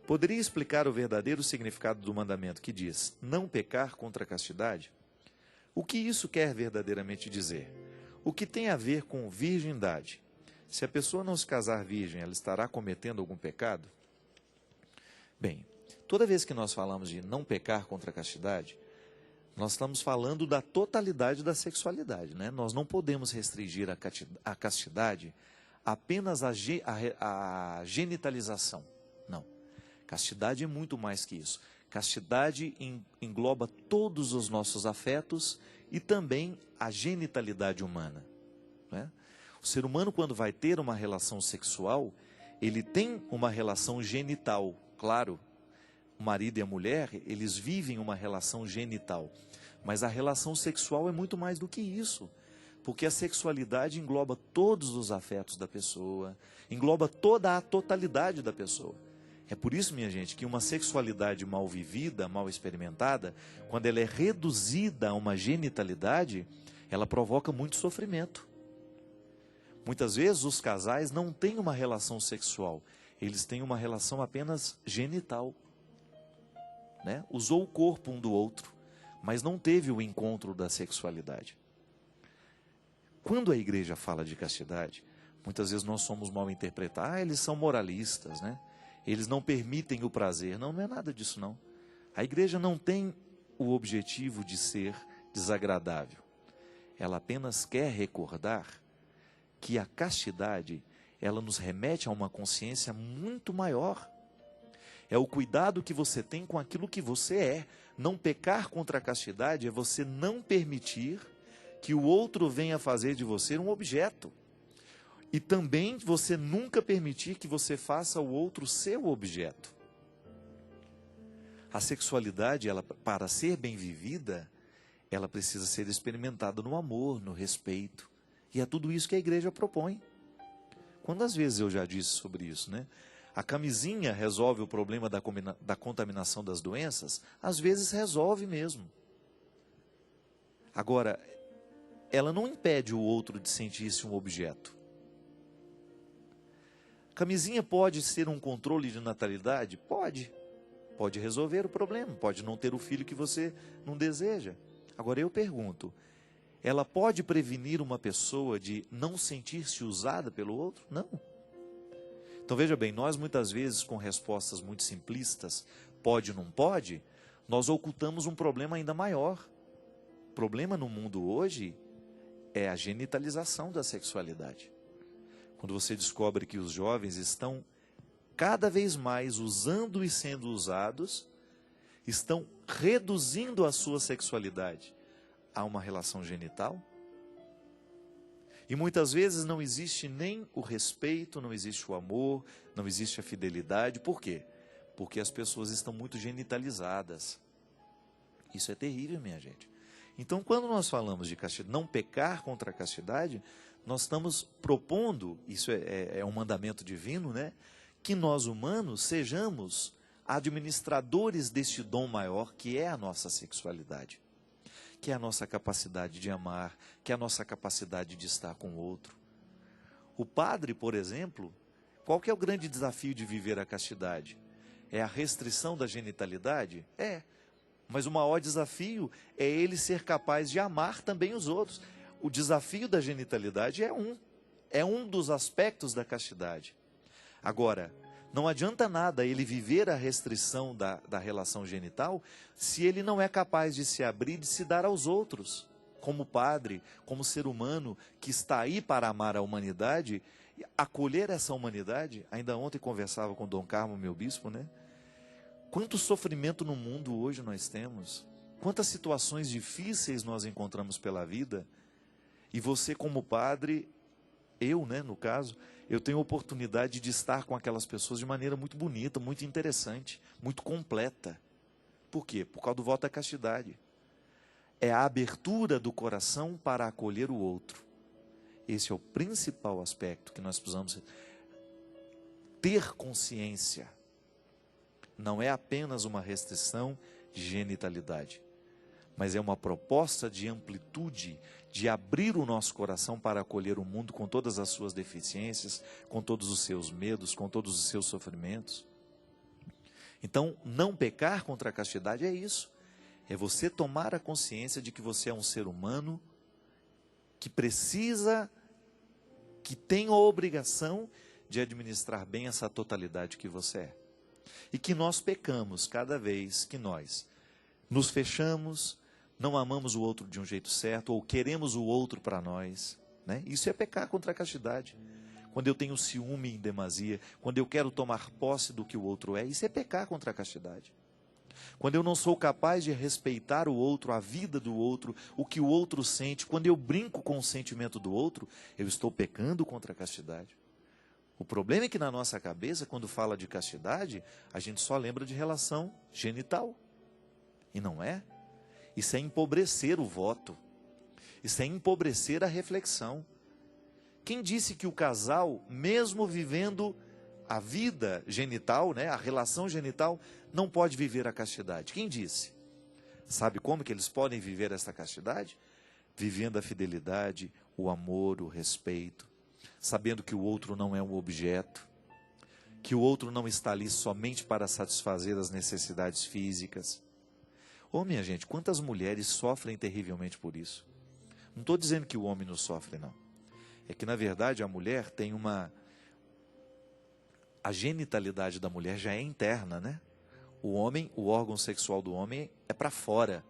Poderia explicar o verdadeiro significado do mandamento que diz, não pecar contra a castidade? O que isso quer verdadeiramente dizer? O que tem a ver com virgindade? Se a pessoa não se casar virgem, ela estará cometendo algum pecado? Bem, toda vez que nós falamos de não pecar contra a castidade, nós estamos falando da totalidade da sexualidade, né? Nós não podemos restringir a castidade apenas à genitalização. Não. Castidade é muito mais que isso. Castidade engloba todos os nossos afetos e também a genitalidade humana, né? O ser humano, quando vai ter uma relação sexual, ele tem uma relação genital, claro. O marido e a mulher, eles vivem uma relação genital. Mas a relação sexual é muito mais do que isso. Porque a sexualidade engloba todos os afetos da pessoa, engloba toda a totalidade da pessoa. É por isso, minha gente, que uma sexualidade mal vivida, mal experimentada, quando ela é reduzida a uma genitalidade, ela provoca muito sofrimento. Muitas vezes os casais não têm uma relação sexual, eles têm uma relação apenas genital, né? Usou o corpo um do outro, mas não teve o encontro da sexualidade. Quando a igreja fala de castidade, muitas vezes nós somos mal interpretados. Eles são moralistas, né? Eles não permitem o prazer. Não, não é nada disso, não. A igreja não tem o objetivo de ser desagradável. Ela apenas quer recordar que a castidade, ela nos remete a uma consciência muito maior. É o cuidado que você tem com aquilo que você é. Não pecar contra a castidade é você não permitir que o outro venha fazer de você um objeto. E também você nunca permitir que você faça o outro seu objeto. A sexualidade, ela, para ser bem vivida, ela precisa ser experimentada no amor, no respeito. E é tudo isso que a igreja propõe. Quantas vezes eu já disse sobre isso, né? A camisinha resolve o problema da contaminação das doenças? Às vezes resolve mesmo. Agora, ela não impede o outro de sentir-se um objeto. Camisinha pode ser um controle de natalidade? Pode. Pode resolver o problema, pode não ter o filho que você não deseja. Agora eu pergunto, ela pode prevenir uma pessoa de não sentir-se usada pelo outro? Não. Então veja bem, nós muitas vezes com respostas muito simplistas, pode ou não pode, nós ocultamos um problema ainda maior. O problema no mundo hoje é a genitalização da sexualidade. Quando você descobre que os jovens estão cada vez mais usando e sendo usados, estão reduzindo a sua sexualidade a uma relação genital. E muitas vezes não existe nem o respeito, não existe o amor, não existe a fidelidade. Por quê? Porque as pessoas estão muito genitalizadas. Isso é terrível, minha gente. Então, quando nós falamos de castidade, não pecar contra a castidade, nós estamos propondo, isso é um mandamento divino, né? Que nós humanos sejamos administradores deste dom maior que é a nossa sexualidade, que é a nossa capacidade de amar, que é a nossa capacidade de estar com o outro. O padre, por exemplo, qual que é o grande desafio de viver a castidade? É a restrição da genitalidade? É. Mas o maior desafio é ele ser capaz de amar também os outros. O desafio da genitalidade é um dos aspectos da castidade. Agora, não adianta nada ele viver a restrição da relação genital se ele não é capaz de se abrir e de se dar aos outros. Como padre, como ser humano que está aí para amar a humanidade, acolher essa humanidade. Ainda ontem conversava com Dom Carmo, meu bispo, né? Quanto sofrimento no mundo hoje nós temos, quantas situações difíceis nós encontramos pela vida, e você como padre, eu, né, no caso, eu tenho a oportunidade de estar com aquelas pessoas de maneira muito bonita, muito interessante, muito completa. Por quê? Por causa do voto da castidade. É a abertura do coração para acolher o outro. Esse é o principal aspecto que nós precisamos ter consciência. Não é apenas uma restrição de genitalidade, mas é uma proposta de amplitude, de abrir o nosso coração para acolher o mundo com todas as suas deficiências, com todos os seus medos, com todos os seus sofrimentos. Então, não pecar contra a castidade é isso. É você tomar a consciência de que você é um ser humano que precisa, que tem a obrigação de administrar bem essa totalidade que você é. E que nós pecamos cada vez que nós nos fechamos, não amamos o outro de um jeito certo, ou queremos o outro para nós, né? Isso é pecar contra a castidade. Quando eu tenho ciúme em demasia, quando eu quero tomar posse do que o outro é, isso é pecar contra a castidade. Quando eu não sou capaz de respeitar o outro, a vida do outro, o que o outro sente, quando eu brinco com o sentimento do outro, eu estou pecando contra a castidade. O problema é que na nossa cabeça, quando fala de castidade, a gente só lembra de relação genital. E não é. Isso é empobrecer o voto. Isso é empobrecer a reflexão. Quem disse que o casal, mesmo vivendo a vida genital, né, a relação genital, não pode viver a castidade? Quem disse? Sabe como que eles podem viver essa castidade? Vivendo a fidelidade, o amor, o respeito, sabendo que o outro não é um objeto, que o outro não está ali somente para satisfazer as necessidades físicas. Ô, minha gente, quantas mulheres sofrem terrivelmente por isso? Não estou dizendo que o homem não sofre, não. É que, na verdade, a mulher tem uma... A genitalidade da mulher já é interna, né? O homem, o órgão sexual do homem é para fora.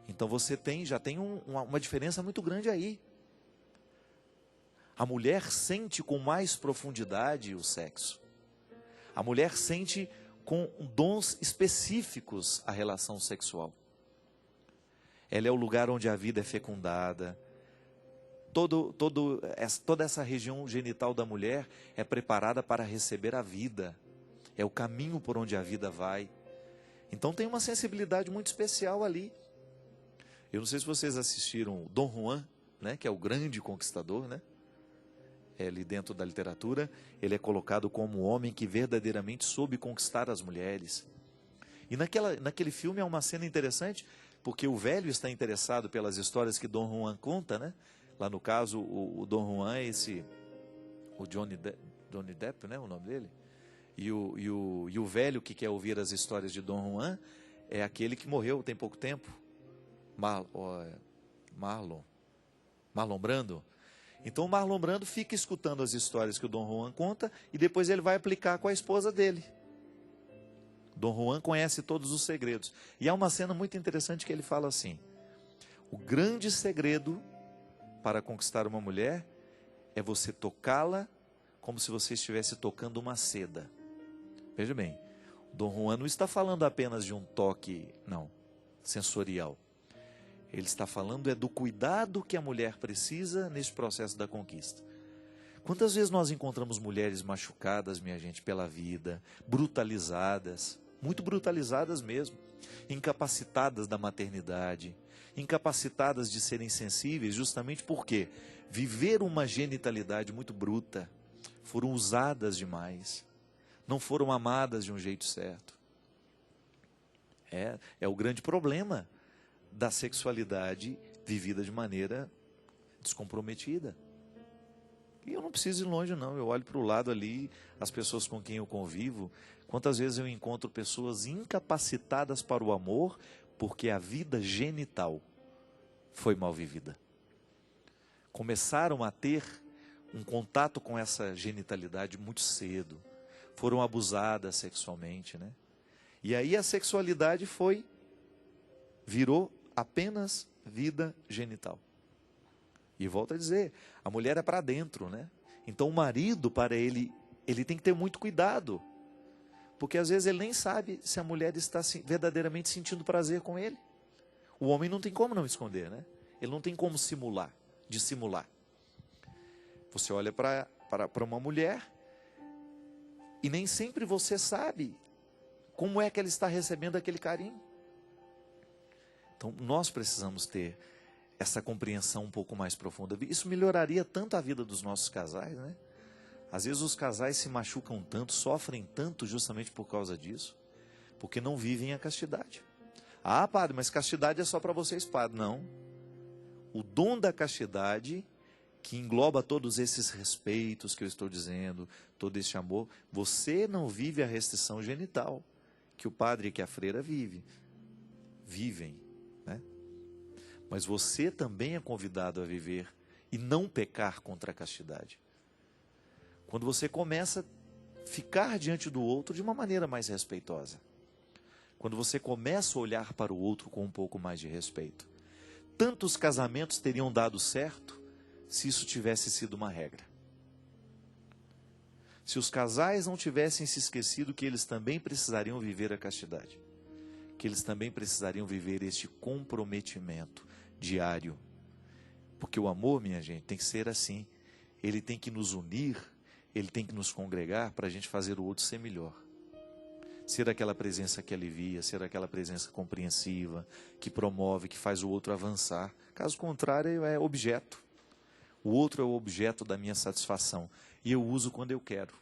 Então você já tem uma diferença muito grande aí. A mulher sente com mais profundidade o sexo. A mulher sente com dons específicos a relação sexual. Ela é o lugar onde a vida é fecundada. Toda essa região genital da mulher é preparada para receber a vida. É o caminho por onde a vida vai. Então tem uma sensibilidade muito especial ali. Eu não sei se vocês assistiram Dom Juan, né, que é o grande conquistador, né? Ali dentro da literatura, ele é colocado como um homem que verdadeiramente soube conquistar as mulheres. E naquele filme há uma cena interessante, porque o velho está interessado pelas histórias que Dom Juan conta, né? Lá no caso, o Dom Juan é o Johnny Depp, né, o nome dele? E o velho que quer ouvir as histórias de Dom Juan é aquele que morreu tem pouco tempo. Marlon Brando. Então o Marlon Brando fica escutando as histórias que o Dom Juan conta e depois ele vai aplicar com a esposa dele. Dom Juan conhece todos os segredos. E há uma cena muito interessante que ele fala assim: o grande segredo para conquistar uma mulher é você tocá-la como se você estivesse tocando uma seda. Veja bem, Dom Juan não está falando apenas de um toque, não, sensorial. Ele está falando do cuidado que a mulher precisa nesse processo da conquista. Quantas vezes nós encontramos mulheres machucadas, minha gente, pela vida, brutalizadas, muito brutalizadas mesmo, incapacitadas da maternidade, incapacitadas de serem sensíveis, justamente porque viveram uma genitalidade muito bruta, foram usadas demais, não foram amadas de um jeito certo. É o grande problema da sexualidade vivida de maneira descomprometida. E eu não preciso ir longe, não. Eu olho para o lado ali, as pessoas com quem eu convivo, quantas vezes eu encontro pessoas incapacitadas para o amor, porque a vida genital foi mal vivida. Começaram a ter um contato com essa genitalidade muito cedo. Foram abusadas sexualmente, né? E aí a sexualidade virou apenas vida genital. E volto a dizer, a mulher é para dentro, né? Então o marido, para ele tem que ter muito cuidado. Porque às vezes ele nem sabe se a mulher está verdadeiramente sentindo prazer com ele. O homem não tem como não esconder, né? Ele não tem como dissimular. Você olha para uma mulher e nem sempre você sabe como é que ela está recebendo aquele carinho. Então, nós precisamos ter essa compreensão um pouco mais profunda. Isso melhoraria tanto a vida dos nossos casais, né? Às vezes os casais se machucam tanto, sofrem tanto justamente por causa disso, porque não vivem a castidade. Ah, padre, mas castidade é só para vocês, padre. Não. O dom da castidade, que engloba todos esses respeitos que eu estou dizendo, todo esse amor, você não vive a restrição genital, que o padre e que a freira vivem, né? Mas você também é convidado a viver e não pecar contra a castidade. Quando você começa a ficar diante do outro de uma maneira mais respeitosa. Quando você começa a olhar para o outro com um pouco mais de respeito. Tantos casamentos teriam dado certo se isso tivesse sido uma regra. Se os casais não tivessem se esquecido que eles também precisariam viver a castidade. Que eles também precisariam viver este comprometimento diário. Porque o amor, minha gente, tem que ser assim. Ele tem que nos unir, ele tem que nos congregar para a gente fazer o outro ser melhor. Ser aquela presença que alivia, ser aquela presença compreensiva, que promove, que faz o outro avançar. Caso contrário, é objeto. O outro é o objeto da minha satisfação. E eu uso quando eu quero.